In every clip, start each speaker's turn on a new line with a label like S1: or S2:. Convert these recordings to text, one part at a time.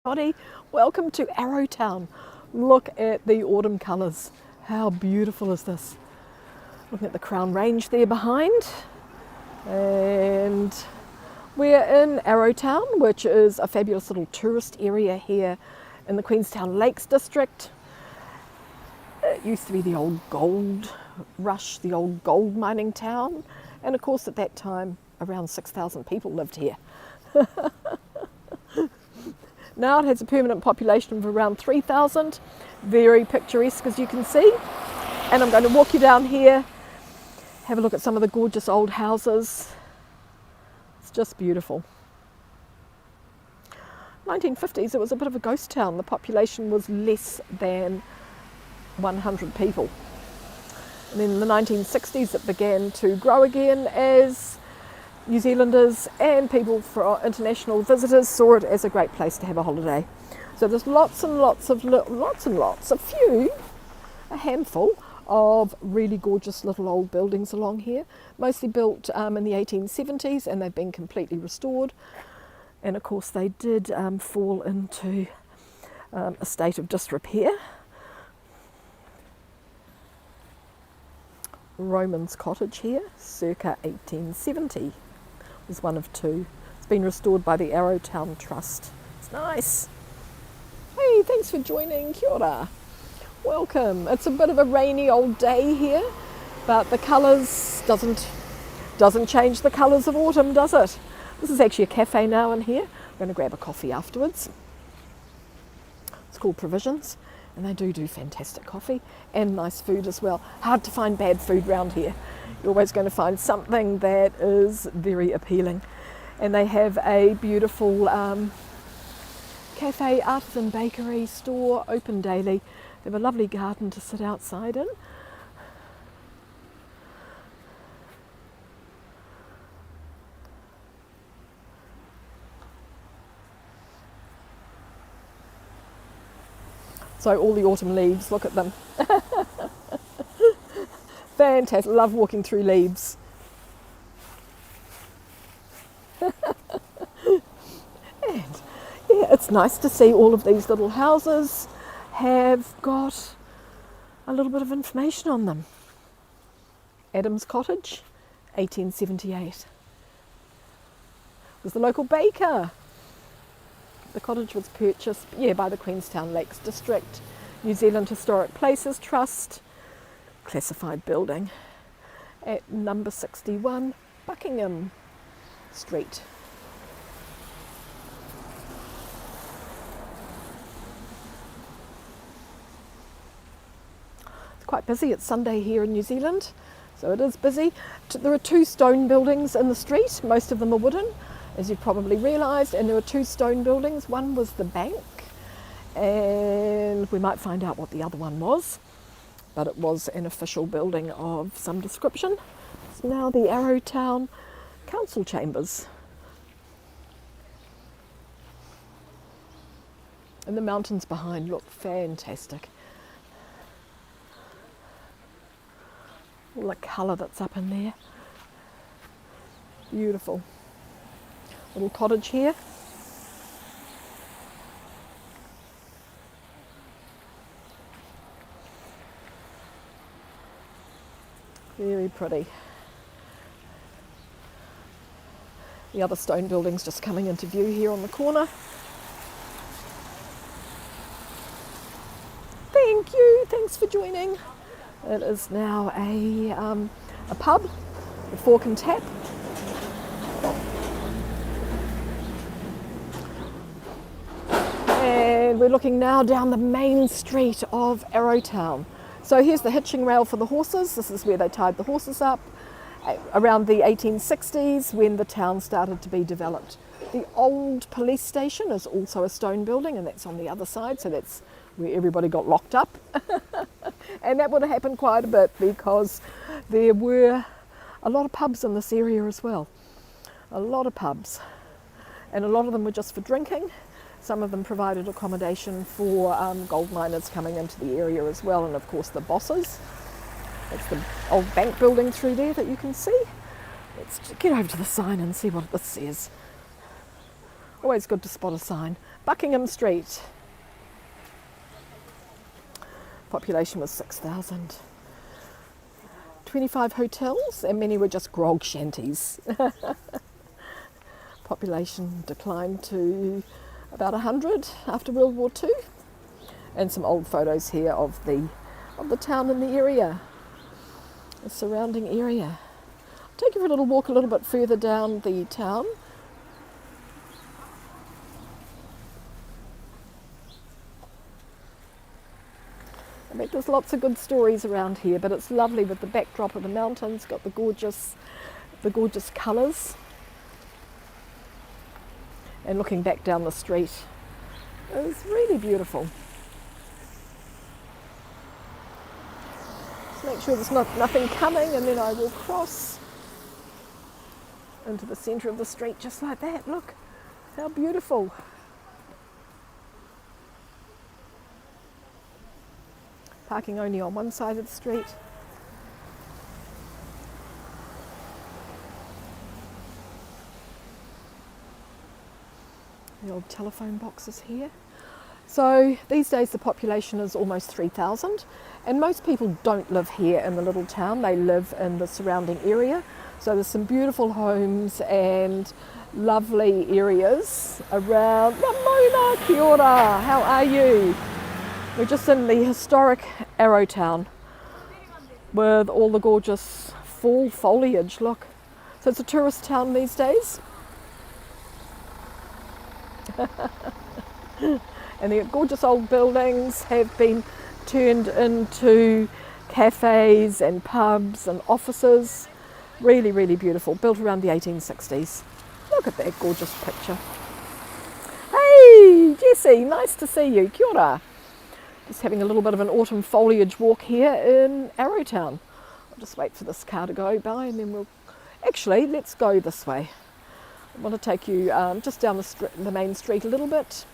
S1: Everybody, welcome to Arrowtown. Look at the autumn colours. How beautiful is this? Looking at the Crown Range there behind. And we're in Arrowtown, which is a fabulous little tourist area here in the Queenstown Lakes district. It used to be the old gold rush, the old gold mining town. And of course at that time around 6,000 people lived here. Now it has a permanent population of around 3,000. Very picturesque, as you can see. And I'm going to walk you down here, have a look at some of the gorgeous old houses. It's just beautiful. 1950s, it was a bit of a ghost town. The population was less than 100 people. And then in the 1960s it began to grow again as New Zealanders and people for international visitors saw it as a great place to have a holiday. So there's lots and lots, a handful of really gorgeous little old buildings along here, mostly built in the 1870s, and they've been completely restored. And of course they did fall into a state of disrepair. Roman's Cottage here, circa 1870. Was one of two. It's been restored by the Arrowtown Trust. It's nice. Hey, thanks for joining. Kia ora. Welcome. It's a bit of a rainy old day here, but the colours doesn't change the colours of autumn, does it? This is actually a cafe now in here. I'm going to grab a coffee afterwards. It's called Provisions, and they do fantastic coffee and nice food as well. Hard to find bad food around here. You're always going to find something that is very appealing. And they have a beautiful cafe, artisan bakery, store, open daily. They have a lovely garden to sit outside in. So all the autumn leaves, look at them. Fantastic, love walking through leaves. And yeah, it's nice to see all of these little houses have got a little bit of information on them. Adam's Cottage, 1878. Was the local baker. The cottage was purchased by the Queenstown Lakes District, New Zealand Historic Places Trust, classified building at number 61 Buckingham Street. It's quite busy. It's Sunday here in New Zealand, so it is busy. There are two stone buildings in the street. Most of them are wooden, as you've probably realised, and there are two stone buildings. One was the bank, and we might find out what the other one was, but it was an official building of some description. It's now the Arrowtown Council Chambers. And the mountains behind look fantastic. All the colour that's up in there. Beautiful. Little cottage here. Very pretty. The other stone building's just coming into view here on the corner. Thank you, thanks for joining. It is now a pub, a Fork and Tap. And we're looking now down the main street of Arrowtown. So here's the hitching rail for the horses. This is where they tied the horses up around the 1860s when the town started to be developed. The old police station is also a stone building, and that's on the other side, so that's where everybody got locked up. And that would have happened quite a bit because there were a lot of pubs in this area as well. A lot of pubs. And a lot of them were just for drinking. Some of them provided accommodation for gold miners coming into the area as well, and of course the bosses. That's the old bank building through there that you can see. Let's get over to the sign and see what this says. Always good to spot a sign. Buckingham Street. Population was 6,000. 25 hotels, and many were just grog shanties. Population declined to about 100 after World War II. And some old photos here of the town and the area, the surrounding area. I'll take you for a little walk a little bit further down the town. I bet there's lots of good stories around here, but it's lovely with the backdrop of the mountains, got the gorgeous colours. And looking back down the street, it's really beautiful. Just make sure there's nothing coming, and then I will cross into the centre of the street just like that. Look, how beautiful. Parking only on one side of the street. The old telephone boxes here. So these days the population is almost 3,000, and most people don't live here in the little town, they live in the surrounding area. So there's some beautiful homes and lovely areas around. Ramona, kia ora, how are you? We're just in the historic Arrowtown with all the gorgeous fall foliage, look. So it's a tourist town these days. And the gorgeous old buildings have been turned into cafes and pubs and offices. Really, really beautiful, built around the 1860s. Look at that gorgeous picture. Hey, Jessie, nice to see you, kia ora. Just having a little bit of an autumn foliage walk here in Arrowtown. I'll just wait for this car to go by and then we'll... Actually, let's go this way. I want to take you just down the main street a little bit.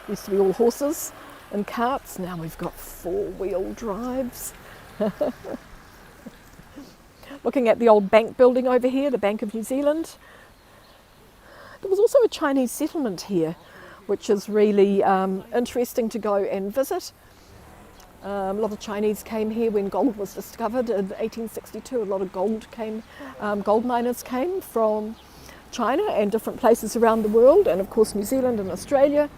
S1: Used to be all horses and carts, now we've got four-wheel drives. Looking at the old bank building over here, the Bank of New Zealand. There was also a Chinese settlement here, which is really interesting to go and visit. A lot of Chinese came here when gold was discovered in 1862. A lot of gold miners came from China and different places around the world, and of course New Zealand and Australia.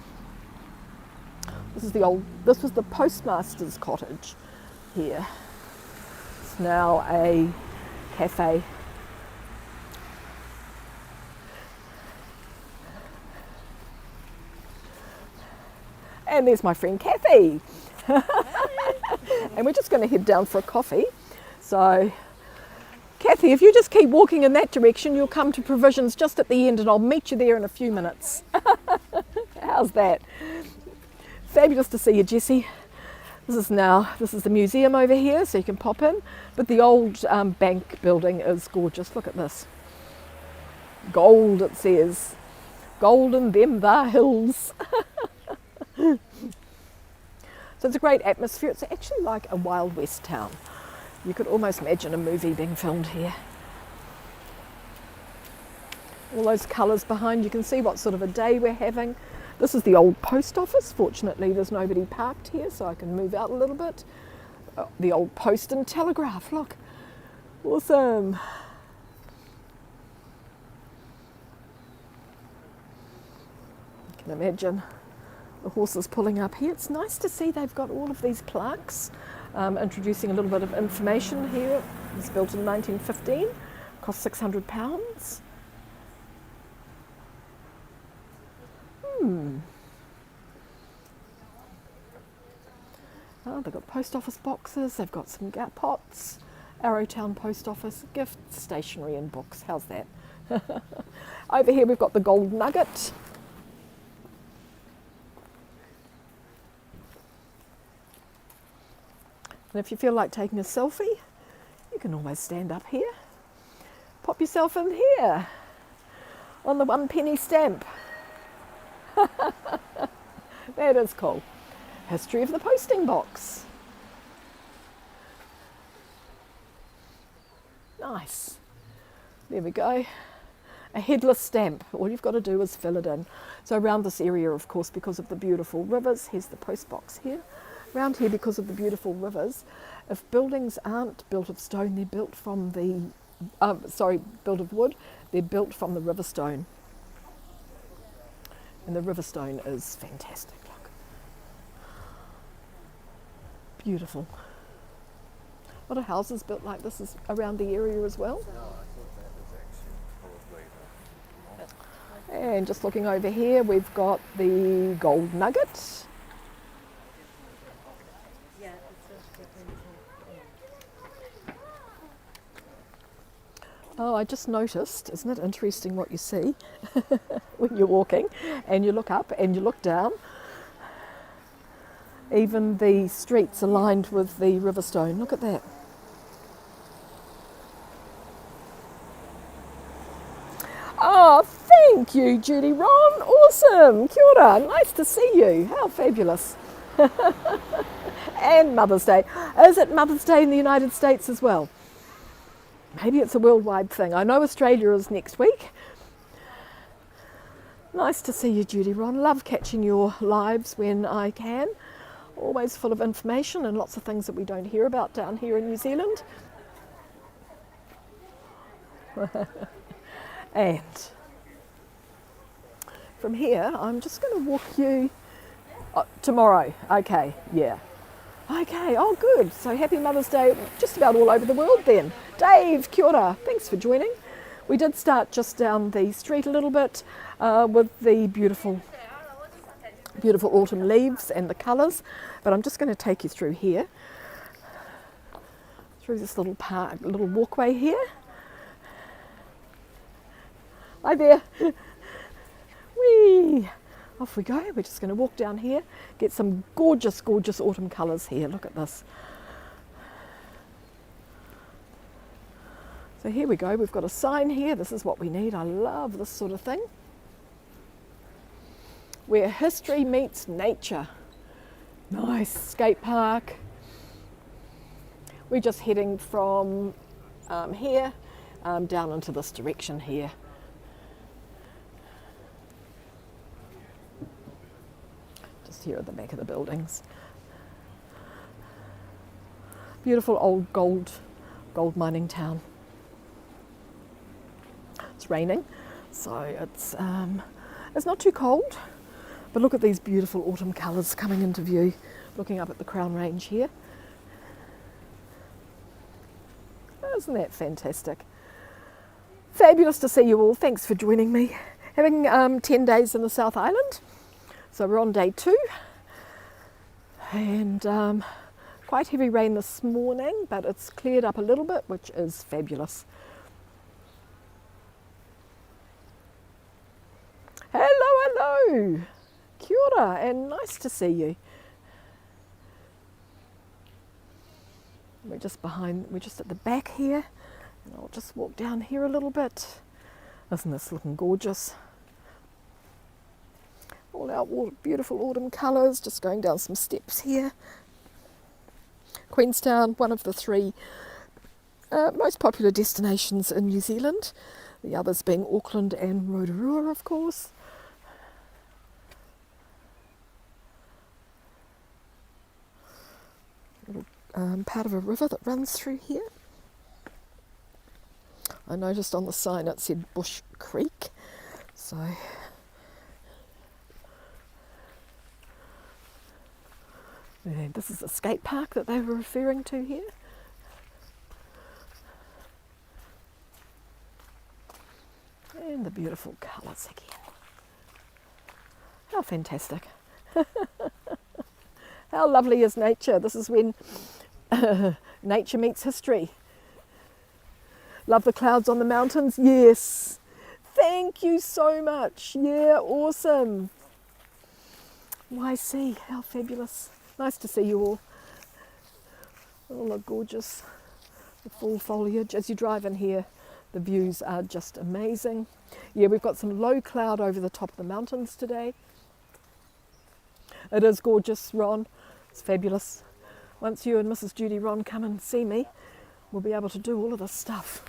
S1: This was the postmaster's cottage here. It's now a cafe. And there's my friend Kathy. And we're just going to head down for a coffee. So, Kathy, if you just keep walking in that direction, you'll come to Provisions just at the end, and I'll meet you there in a few minutes. How's that? Fabulous to see you, Jessie. This is the museum over here, so you can pop in. But the old bank building is gorgeous. Look at this. Gold, it says. Gold in them the hills. So it's a great atmosphere. It's actually like a Wild West town. You could almost imagine a movie being filmed here. All those colours behind, you can see what sort of a day we're having. This is the old post office. Fortunately, there's nobody parked here, so I can move out a little bit. The old post and telegraph, look. Awesome. You can imagine the horses pulling up here. It's nice to see they've got all of these plaques introducing a little bit of information here. It was built in 1915, cost £600. Oh, they've got post office boxes, they've got some pots, Arrowtown post office, gifts, stationery and books. How's that? Over here we've got the gold nugget. And if you feel like taking a selfie, you can always stand up here. Pop yourself in here on the 1 penny stamp. That is cool. History of the posting box. Nice. There we go. a headless stamp. All you've got to do is fill it in. So around this area, of course, because of the beautiful rivers, here's the post box here. Around here, because of the beautiful rivers, if buildings aren't built of stone, they're built from the, built of wood, they're built from the river stone. And the river stone is fantastic, look. Beautiful. A lot of houses built like this is around the area as well. And just looking over here, we've got the gold nugget. Oh, I just noticed, isn't it interesting what you see when you're walking and you look up and you look down? Even the streets are lined with the river stone. Look at that. Oh, thank you, Judy Ron. Awesome. Kia ora. Nice to see you. How fabulous. And Mother's Day. Is it Mother's Day in the United States as well? Maybe it's a worldwide thing. I know Australia is next week. Nice to see you, Judy Ron. Love catching your lives when I can. Always full of information and lots of things that we don't hear about down here in New Zealand. And from here, I'm just going to walk you tomorrow. Okay, yeah. Okay, oh good. So happy Mother's Day just about all over the world then. Dave, kia ora. Thanks for joining. We did start just down the street a little bit with the beautiful autumn leaves and the colours, but I'm just going to take you through here, through this little park, little walkway here. Hi there. Whee! Off we go. We're just going to walk down here, get some gorgeous, gorgeous autumn colours here. Look at this. So here we go. We've got a sign here. This is what we need. I love this sort of thing. Where history meets nature. Nice skate park. We're just heading from here down into this direction here. Just here at the back of the buildings. Beautiful old gold mining town. It's raining, so it's not too cold. But look at these beautiful autumn colours coming into view, looking up at the Crown Range here. Isn't that fantastic? Fabulous to see you all. Thanks for joining me. Having 10 days in the South Island. So we're on day 2. And quite heavy rain this morning, but it's cleared up a little bit, which is fabulous. Hello, hello. Kia ora, and nice to see you. We're just at the back here, and I'll just walk down here a little bit. Isn't this looking gorgeous? All our beautiful autumn colours, just going down some steps here. Queenstown, one of the 3 most popular destinations in New Zealand, the others being Auckland and Rotorua, of course. Little part of a river that runs through here. I noticed on the sign it said Bush Creek, so and this is a skate park that they were referring to here. And the beautiful colours again. How fantastic. How lovely is nature? This is when nature meets history. Love the clouds on the mountains? Yes. Thank you so much. Yeah, awesome. YC, how fabulous. Nice to see you all. All look gorgeous. The full foliage. As you drive in here, the views are just amazing. Yeah, we've got some low cloud over the top of the mountains today. It is gorgeous, Ron. It's fabulous. Once you and Mrs. Judy Ron come and see me, we'll be able to do all of this stuff.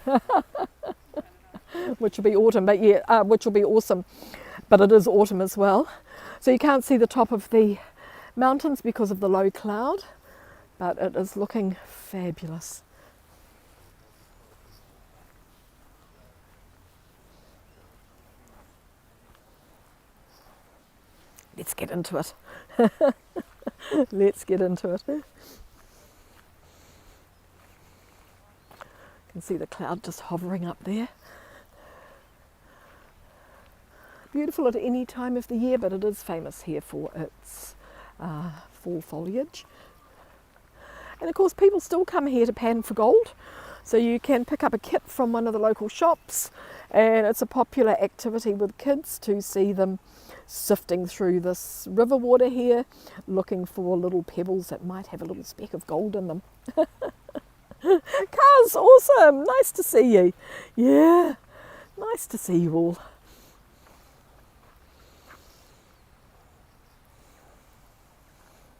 S1: which will be autumn, but yeah, which will be awesome. But it is autumn as well. So you can't see the top of the mountains because of the low cloud, but it is looking fabulous. Let's get into it. Let's get into it. You can see the cloud just hovering up there. Beautiful at any time of the year, but it is famous here for its fall foliage. And of course people still come here to pan for gold, so you can pick up a kit from one of the local shops, and it's a popular activity with kids to see them sifting through this river water here, looking for little pebbles that might have a little speck of gold in them. Cuz, awesome, nice to see you. Yeah, nice to see you all.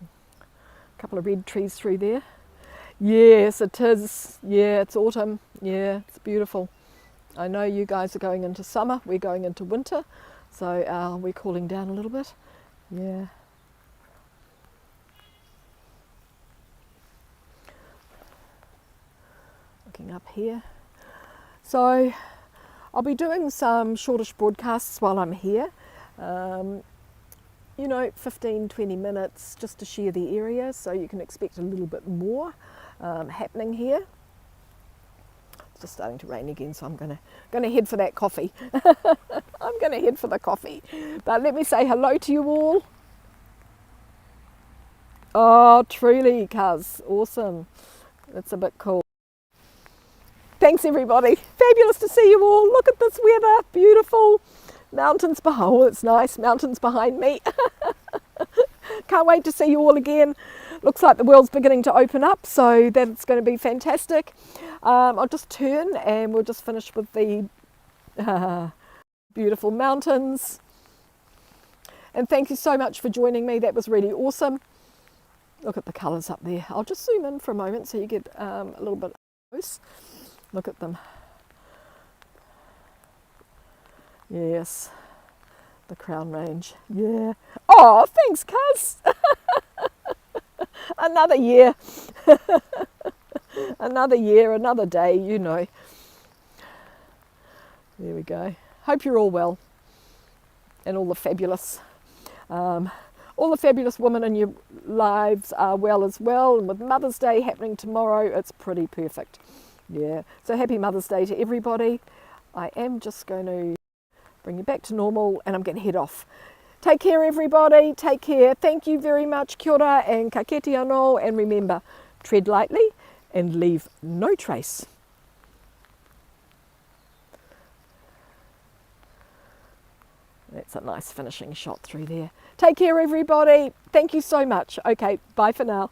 S1: A couple of red trees through there. Yes, it is. Yeah, it's autumn. Yeah, it's beautiful. I know you guys are going into summer, we're going into winter, so we're cooling down a little bit. Yeah. Looking up here. So I'll be doing some shortish broadcasts while I'm here. You know, 15-20 minutes just to share the area, so you can expect a little bit more happening here. It's just starting to rain again, so I'm gonna head for that coffee. I'm gonna head for the coffee. But let me say hello to you all. Oh, truly, cuz, awesome. It's a bit cool. Thanks everybody. Fabulous to see you all. Look at this weather, beautiful. Mountains behind, oh it's nice, mountains behind me. Can't wait to see you all again. Looks like the world's beginning to open up, so that's going to be fantastic. I'll just turn and we'll just finish with the beautiful mountains. And thank you so much for joining me, that was really awesome. Look at the colours up there. I'll just zoom in for a moment so you get a little bit close. Look at them. Yes, the Crown Range. Yeah. Oh, thanks, cuz. Another year. Another year, another day, you know. There we go. Hope you're all well. And all the fabulous women in your lives are well as well. And with Mother's Day happening tomorrow, it's pretty perfect. Yeah. So happy Mother's Day to everybody. I am just going to bring you back to normal and I'm going to head off. Take care everybody, take care. Thank you very much, kia ora and ka kite anō, and remember, tread lightly and leave no trace. That's a nice finishing shot through there. Take care everybody, thank you so much. Okay, bye for now.